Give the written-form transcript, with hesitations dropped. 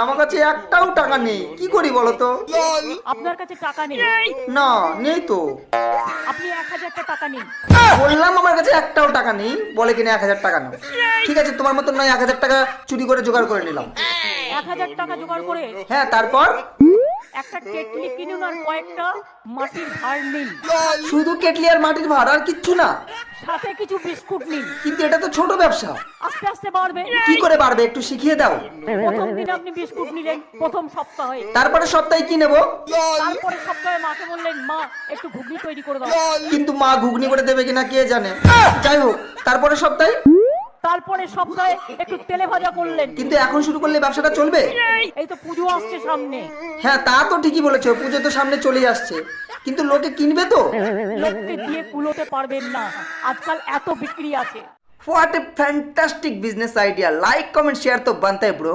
আমার কাছে একটাও টাকা নেই, কি করি বলো তো? আপনার কাছে টাকা নেই? না, নেই তো। আপনি 1000টা টাকা নিন। বললাম আমার কাছে একটাও টাকা নেই, বলে কিনা 1000 টাকা নাও। ঠিক আছে, তোমার মতন নয়, 1000 টাকা চুরি করে জোগাড় করে নিলাম। 1000 টাকা জোগাড় করে হ্যাঁ, তারপর? একটা কেটলি কিনুন আর কয়েকটা মাটির ভাঁড় নিন। শুধু কেটলি আর মাটির ভাড়া, আর কিচ্ছু না? সাথে কিছু বিস্কুট নিন। কিন্তু এটা তো ছোট ব্যবসা। আস্তে আস্তে বাড়বে। কি করে বাড়বে, একটু শিখিয়ে দাও। প্রথম দিন আপনি বিস্কুট নিলেন প্রথম সপ্তাহে, তারপরে সপ্তাহে কি নেব? তারপরে সপ্তাহে মাকে বললেন মা একটু ঘুগনি তৈরি করে দাও। কিন্তু মা ঘুগনি করে দেবে কিনা কে জানে। যাই হোক, তারপরে সপ্তাহে? তারপরে সপ্তাহে একটু তেলে ভাজা করলেন। কিন্তু এখন শুরু করলে ব্যবসাটা চলবে? এই তো পুজো আসছে সামনে। হ্যাঁ, তা তো ঠিকই বলেছো, পুজো তো সামনে চলেই আসছে, কিন্তু লোকে কিনবে তো? লোককে দিয়ে কুলোতে পারবেন না, আজকাল এত বিক্রি আছে। What a fantastic business idea! Like, comment, share तो बनता है bro.